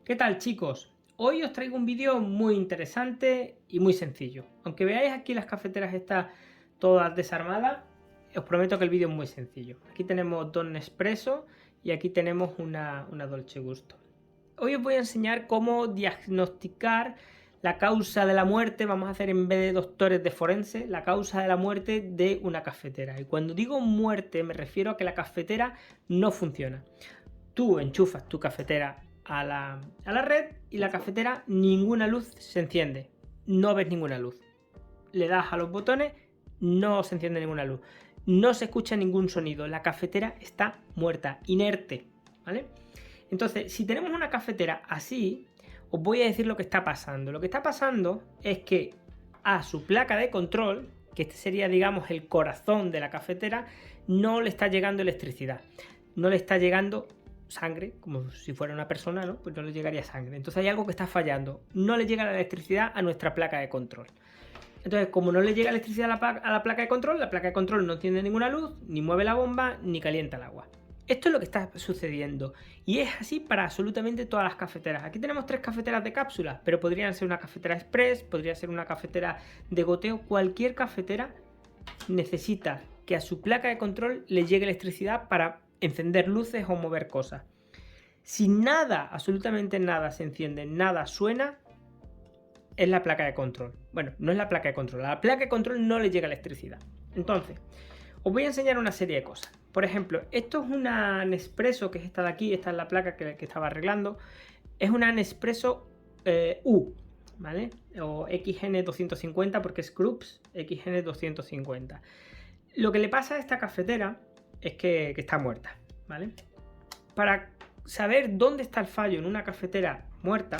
¿Qué tal, chicos? Hoy os traigo un vídeo muy interesante y muy sencillo. Aunque veáis aquí las cafeteras estas todas desarmadas, os prometo que el vídeo es muy sencillo. Aquí tenemos dos Nespresso y aquí tenemos una Dolce Gusto. Hoy os voy a enseñar cómo diagnosticar la causa de la muerte. Vamos a hacer, en vez de doctores de forense, la causa de la muerte de una cafetera. Y cuando digo muerte me refiero a que la cafetera no funciona. Tú enchufas tu cafetera a la red y la cafetera, ninguna luz se enciende, no ves ninguna luz. Le das a los botones, no se enciende ninguna luz, no se escucha ningún sonido, la cafetera está muerta, inerte, ¿vale? Entonces, si tenemos una cafetera así, os voy a decir lo que está pasando. Lo que está pasando es que a su placa de control, que este sería, digamos, el corazón de la cafetera, no le está llegando electricidad, no le está llegando sangre, como si fuera una persona, ¿no? Pues no le llegaría sangre. Entonces hay algo que está fallando. No le llega la electricidad a nuestra placa de control. Entonces, como no le llega electricidad a la placa de control, la placa de control no enciende ninguna luz, ni mueve la bomba, ni calienta el agua. Esto es lo que está sucediendo. Y es así para absolutamente todas las cafeteras. Aquí tenemos 3 cafeteras de cápsulas, pero podrían ser una cafetera express, podría ser una cafetera de goteo. Cualquier cafetera necesita que a su placa de control le llegue electricidad para encender luces o mover cosas. Si nada, absolutamente nada se enciende, nada suena, es la placa de control. Bueno, no es la placa de control, a la placa de control no le llega electricidad. Entonces, os voy a enseñar una serie de cosas. Por ejemplo, esto es una Nespresso, que es esta de aquí, esta es la placa que estaba arreglando. Es una Nespresso U, ¿vale? O XN250, porque es Krups XN250. Lo que le pasa a esta cafetera es que está muerta, ¿vale? Para saber dónde está el fallo en una cafetera muerta,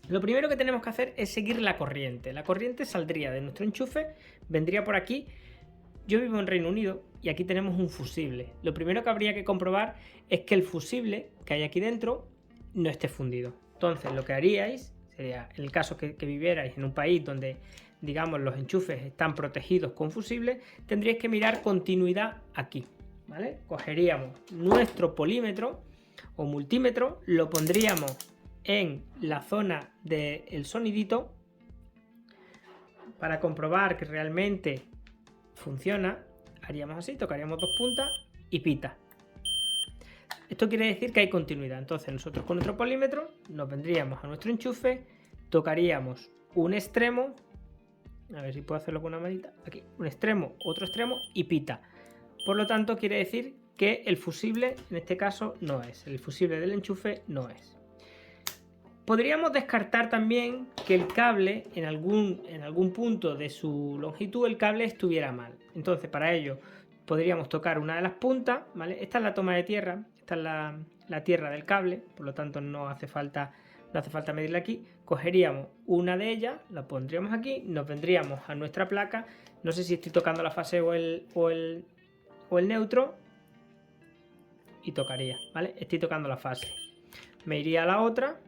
lo primero que tenemos que hacer es seguir la corriente. La corriente saldría de nuestro enchufe, vendría por aquí. Yo vivo en Reino Unido y aquí tenemos un fusible. Lo primero que habría que comprobar es que el fusible que hay aquí dentro no esté fundido. Entonces, lo que haríais sería, en el caso que vivierais en un país donde, digamos, los enchufes están protegidos con fusibles, tendríais que mirar continuidad aquí, ¿vale? Cogeríamos nuestro polímetro o multímetro, lo pondríamos en la zona del sonidito para comprobar que realmente funciona. Haríamos así, tocaríamos 2 puntas y pita. Esto quiere decir que hay continuidad. Entonces nosotros con nuestro polímetro nos vendríamos a nuestro enchufe, tocaríamos un extremo, a ver si puedo hacerlo con una manita, aquí, un extremo, otro extremo y pita. Por lo tanto quiere decir que el fusible en este caso no es, el fusible del enchufe no es. Podríamos descartar también que el cable en algún punto de su longitud el cable estuviera mal. Entonces, para ello podríamos tocar una de las puntas, ¿vale? Esta es la toma de tierra, esta es la tierra del cable, por lo tanto no hace falta medirla aquí. Cogeríamos una de ellas, la pondríamos aquí, nos vendríamos a nuestra placa. No sé si estoy tocando la fase o el neutro, y tocaría, ¿vale? Estoy tocando la fase. Me iría a la otra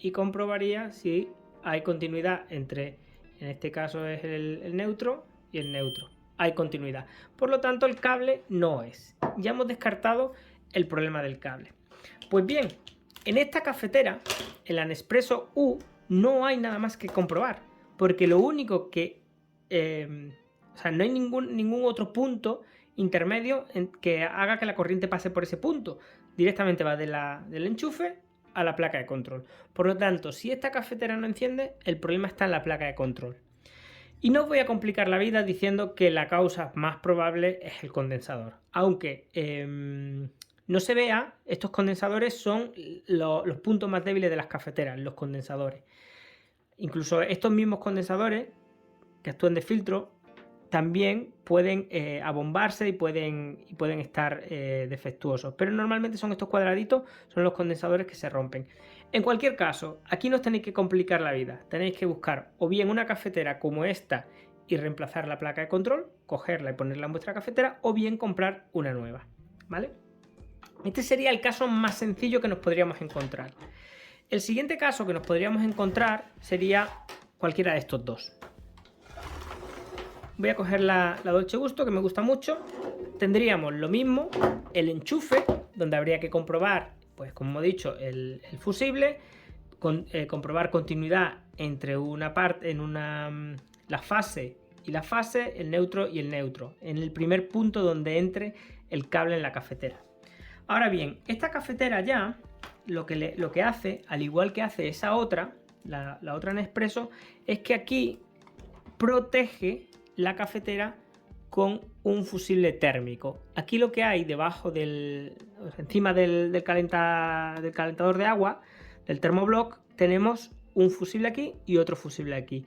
y comprobaría si hay continuidad entre, en este caso es el neutro y el neutro. Hay continuidad. Por lo tanto, el cable no es. Ya hemos descartado el problema del cable. Pues bien, en esta cafetera, en la Nespresso U, no hay nada más que comprobar. Porque lo único que... o sea, no hay ningún otro punto intermedio que haga que la corriente pase por ese punto. Directamente va del enchufe a la placa de control. Por lo tanto, si esta cafetera no enciende, el problema está en la placa de control. Y no os voy a complicar la vida diciendo que la causa más probable es el condensador. Aunque no se vea, estos condensadores son los puntos más débiles de las cafeteras, los condensadores. Incluso estos mismos condensadores que actúan de filtro también pueden abombarse y pueden estar defectuosos, pero normalmente son estos cuadraditos, son los condensadores que se rompen. En cualquier caso, aquí no os tenéis que complicar la vida, tenéis que buscar o bien una cafetera como esta y reemplazar la placa de control, cogerla y ponerla en vuestra cafetera, o bien comprar una nueva, ¿vale? Este sería el caso más sencillo que nos podríamos encontrar. El siguiente caso que nos podríamos encontrar sería cualquiera de estos dos. Voy a coger la Dolce Gusto, que me gusta mucho. Tendríamos lo mismo, el enchufe, donde habría que comprobar, pues como he dicho, el fusible. comprobar continuidad entre una parte, la fase y la fase, el neutro y el neutro, en el primer punto donde entre el cable en la cafetera. Ahora bien, esta cafetera ya lo que hace, al igual que hace esa otra, la otra Nespresso, es que aquí protege la cafetera con un fusible térmico. Aquí lo que hay debajo encima del calentador de agua, del termoblock, tenemos un fusible aquí y otro fusible aquí.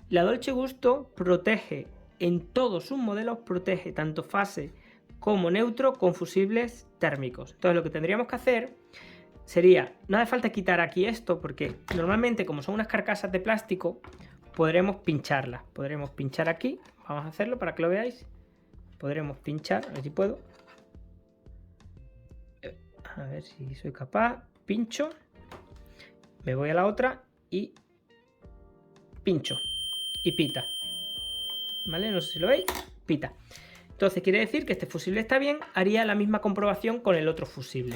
La Dolce Gusto protege en todos sus modelos, protege tanto fase como neutro con fusibles térmicos. Entonces lo que tendríamos que hacer sería, no hace falta quitar aquí esto, porque normalmente como son unas carcasas de plástico, podremos pincharlas. Podremos pinchar aquí, vamos a hacerlo para que lo veáis. Podremos pinchar, a ver si puedo. A ver si soy capaz. Pincho. Me voy a la otra y pincho. Y pita. ¿Vale? No sé si lo veis. Pita. Entonces quiere decir que este fusible está bien. Haría la misma comprobación con el otro fusible.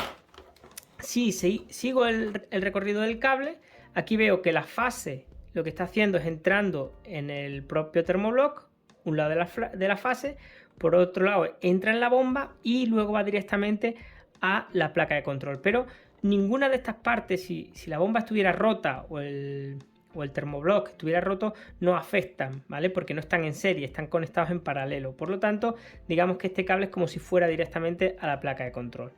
Si sigo el recorrido del cable, aquí veo que la fase lo que está haciendo es entrando en el propio termoblock, un lado de la fase, por otro lado entra en la bomba y luego va directamente a la placa de control. Pero ninguna de estas partes, si la bomba estuviera rota o el termoblock estuviera roto, no afectan, ¿vale? Porque no están en serie, están conectados en paralelo. Por lo tanto, digamos que este cable es como si fuera directamente a la placa de control.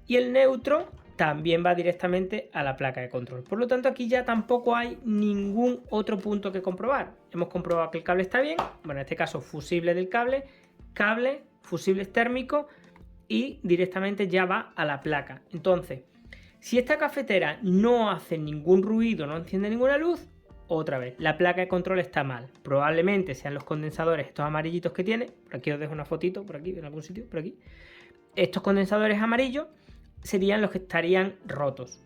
Y el neutro también va directamente a la placa de control. Por lo tanto, aquí ya tampoco hay ningún otro punto que comprobar. Hemos comprobado que el cable está bien, bueno, en este caso fusible del cable, fusibles térmicos y directamente ya va a la placa. Entonces, si esta cafetera no hace ningún ruido, no enciende ninguna luz, otra vez, la placa de control está mal. Probablemente sean los condensadores, estos amarillitos que tiene. Por aquí os dejo una fotito, por aquí, en algún sitio, por aquí. Estos condensadores amarillos serían los que estarían rotos.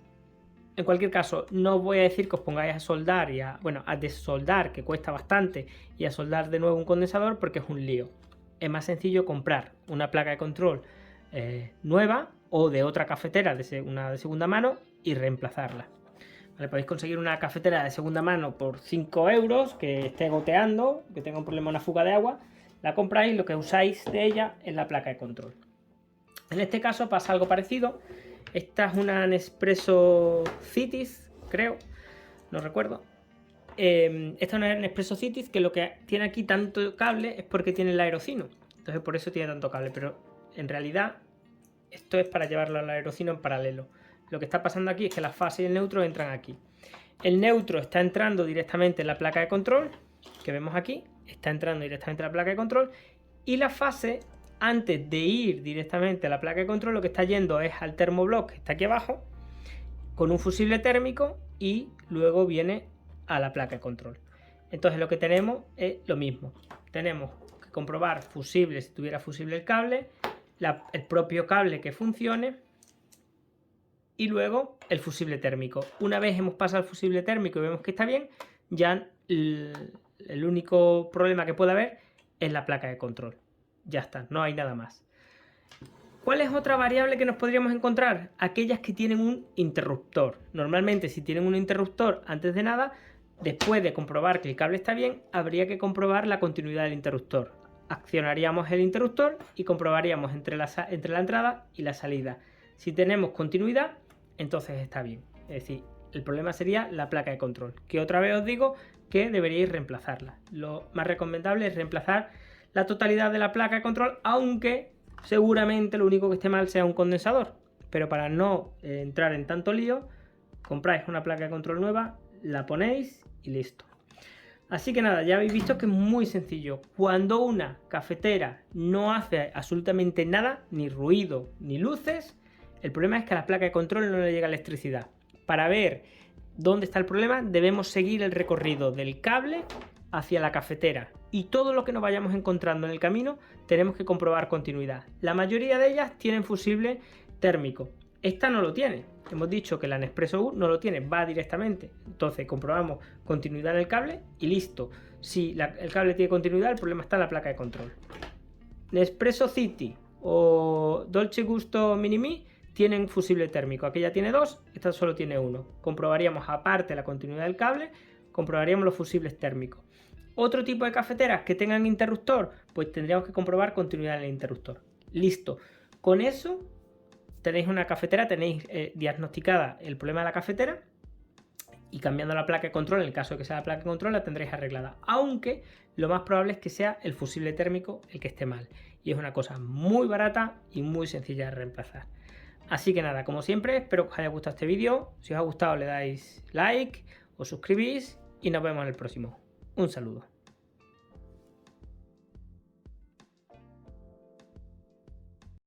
En cualquier caso, no os voy a decir que os pongáis a soldar y a desoldar, que cuesta bastante, y a soldar de nuevo un condensador porque es un lío. Es más sencillo comprar una placa de control nueva o de otra cafetera, una de segunda mano, y reemplazarla. ¿Vale? Podéis conseguir una cafetera de segunda mano por 5 euros, que esté goteando, que tenga un problema, una fuga de agua. La compráis y lo que usáis de ella es la placa de control. En este caso pasa algo parecido. Esta es una Nespresso Cities, creo, no recuerdo. Esta es una Nespresso Cities que lo que tiene aquí tanto cable es porque tiene el aerocino. Entonces por eso tiene tanto cable, pero en realidad esto es para llevarlo al aerocino en paralelo. Lo que está pasando aquí es que la fase y el neutro entran aquí. El neutro está entrando directamente en la placa de control, que vemos aquí, está entrando directamente en la placa de control, y la fase, antes de ir directamente a la placa de control, lo que está yendo es al termoblock que está aquí abajo, con un fusible térmico, y luego viene a la placa de control. Entonces lo que tenemos es lo mismo. Tenemos que comprobar fusible, si tuviera fusible el cable, el propio cable que funcione, y luego el fusible térmico. Una vez hemos pasado el fusible térmico y vemos que está bien, ya el único problema que puede haber es la placa de control. Ya está, no hay nada más. ¿Cuál es otra variable que nos podríamos encontrar? Aquellas que tienen un interruptor. Normalmente, si tienen un interruptor, antes de nada, después de comprobar que el cable está bien, habría que comprobar la continuidad del interruptor. Accionaríamos el interruptor y comprobaríamos entre la entrada y la salida. Si tenemos continuidad, entonces está bien. Es decir, el problema sería la placa de control, que otra vez os digo que deberíais reemplazarla. Lo más recomendable es reemplazar la totalidad de la placa de control, aunque seguramente lo único que esté mal sea un condensador. Pero para no entrar en tanto lío, compráis una placa de control nueva, la ponéis y listo. Así que nada, ya habéis visto que es muy sencillo. Cuando una cafetera no hace absolutamente nada, ni ruido, ni luces, el problema es que a la placa de control no le llega electricidad. Para ver dónde está el problema, debemos seguir el recorrido del cable hacia la cafetera, y todo lo que nos vayamos encontrando en el camino tenemos que comprobar continuidad. La mayoría de ellas tienen fusible térmico. Esta no lo tiene. Hemos dicho que la Nespresso U no lo tiene, va directamente. Entonces comprobamos continuidad en el cable y listo. Si el cable tiene continuidad, el problema está en la placa de control. Nespresso City o Dolce Gusto Mini Me tienen fusible térmico. Aquella tiene 2, esta solo tiene 1. Comprobaríamos aparte la continuidad del cable, comprobaríamos los fusibles térmicos. Otro tipo de cafeteras que tengan interruptor, pues tendríamos que comprobar continuidad en el interruptor. Listo. Con eso tenéis una cafetera, tenéis diagnosticada el problema de la cafetera y cambiando la placa de control, en el caso de que sea la placa de control, la tendréis arreglada. Aunque lo más probable es que sea el fusible térmico el que esté mal. Y es una cosa muy barata y muy sencilla de reemplazar. Así que nada, como siempre, espero que os haya gustado este vídeo. Si os ha gustado le dais like, os suscribís y nos vemos en el próximo. Un saludo.